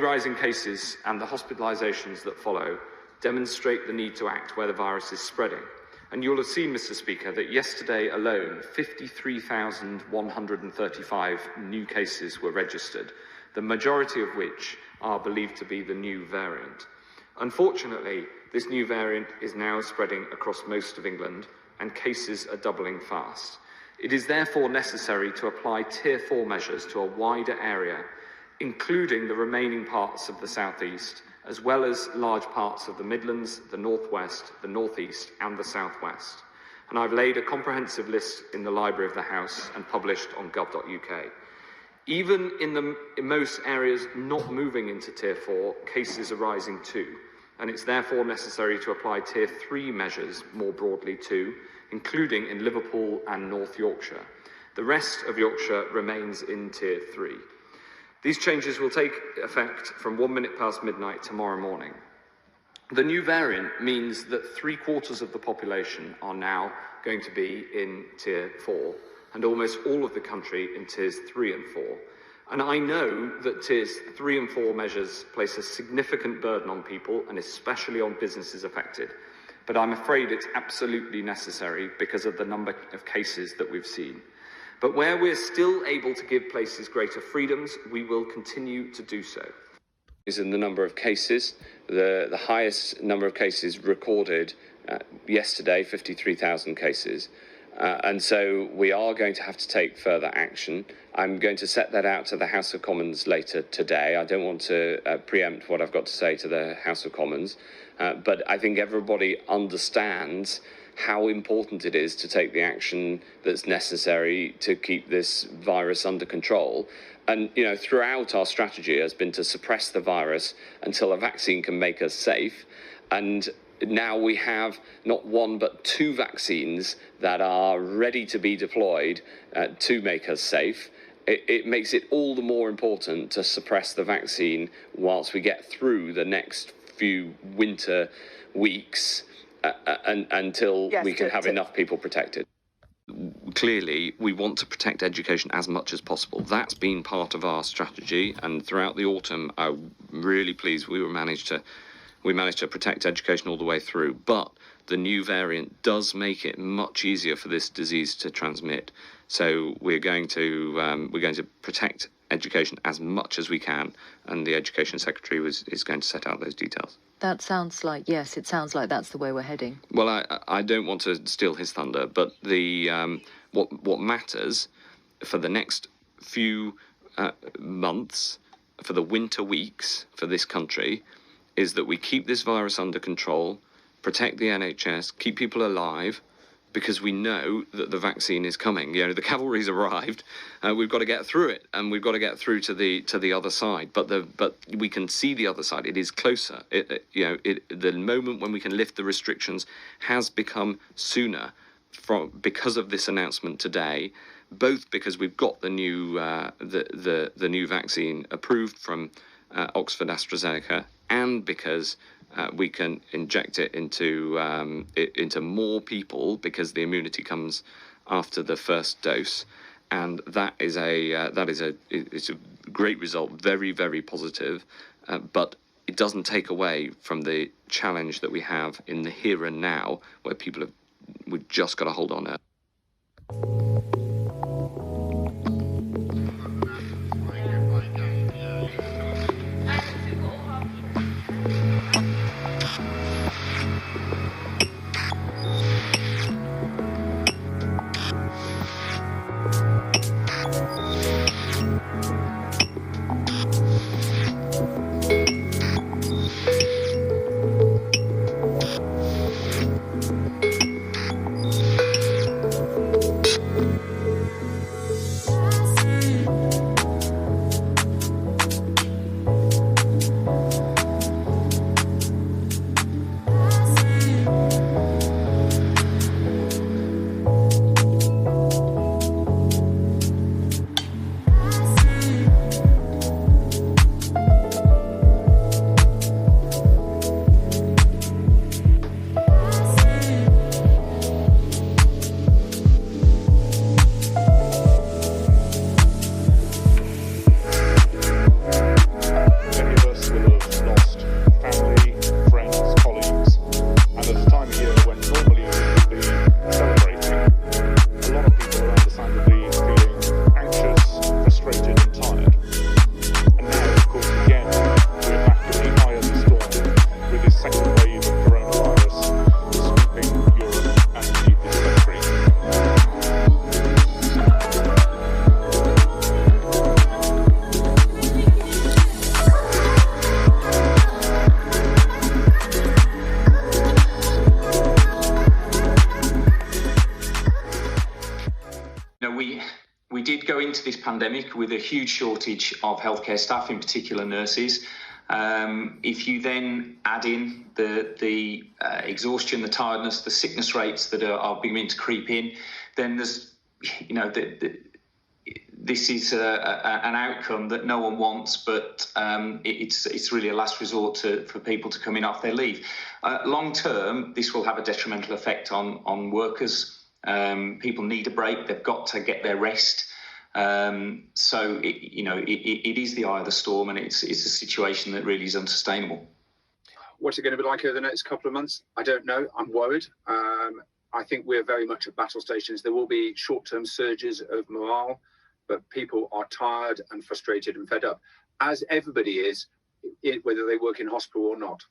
Rising cases and the hospitalisations that follow demonstrate the need to act where the virus is spreading. And you'll have seen, Mr. Speaker, that yesterday alone, 53,135 new cases were registered, the majority of which are believed to be the new variant. Unfortunately, this new variant is now spreading across most of England, and cases are doubling fast. It is therefore necessary to apply Tier 4 measures to a wider area, including the remaining parts of the South East, as well as large parts of the Midlands, the North West, the North East and the South West. And I've laid a comprehensive list in the Library of the House and published on gov.uk. Even in most areas not moving into Tier 4, cases are rising too, and it's therefore necessary to apply Tier 3 measures more broadly too, including in Liverpool and North Yorkshire. The rest of Yorkshire remains in Tier 3. These changes will take effect from 1 minute past midnight tomorrow morning. The new variant means that 3/4 of the population are now going to be in Tier 4, and almost all of the country in Tiers 3 and 4. And I know that Tiers 3 and 4 measures place a significant burden on people, and especially on businesses affected. But I'm afraid it's absolutely necessary because of the number of cases that we've seen. But where we're still able to give places greater freedoms, we will continue to do so. Is in the number of cases, the highest number of cases recorded yesterday, 53,000 cases. And so we are going to have to take further action. I'm going to set that out to the House of Commons later today. I don't want to preempt what I've got to say to the House of Commons, but I think everybody understands how important it is to take the action that's necessary to keep this virus under control. And, you know, throughout our strategy has been to suppress the virus until a vaccine can make us safe. And now we have not one but 2 vaccines that are ready to be deployed to make us safe. It makes it all the more important to suppress the vaccine whilst we get through the next few winter weeks until we can have enough people protected. Clearly, we want to protect education as much as possible. That's been part of our strategy, and throughout the autumn, I'm really pleased we managed to protect education all the way through. But the new variant does make it much easier for this disease to transmit. So we're going to protect education as much as we can, and the Education Secretary is going to set out those details. That sounds like, yes, it sounds like that's the way we're heading. Well, I don't want to steal his thunder, but what matters for the next few months, for the winter weeks for this country, is that we keep this virus under control, protect the NHS, keep people alive, because we know that the vaccine is coming. You know, the cavalry's arrived. We've got to get through it, and we've got to get through to the other side. But we can see the other side. It is closer. The moment when we can lift the restrictions has become sooner because of this announcement today. Both because we've got the new new vaccine approved from Oxford AstraZeneca, and because we can inject it into more people, because the immunity comes after the first dose, and it's a great result, very, very positive, but it doesn't take away from the challenge that we have in the here and now, where we've just got to hold on it. into this pandemic with a huge shortage of healthcare staff, in particular nurses. If you then add in the exhaustion, the tiredness, the sickness rates that are beginning to creep in, then there's, this is an outcome that no one wants, but it's really a last resort for people to come in off their leave. Long term, this will have a detrimental effect on workers. People need a break. They've got to get their rest. So it is the eye of the storm, and it's a situation that really is unsustainable. What's it going to be like over the next couple of months? I don't know. I'm worried. I think we're very much at battle stations. There will be short-term surges of morale, but people are tired and frustrated and fed up, as everybody is, whether they work in hospital or not.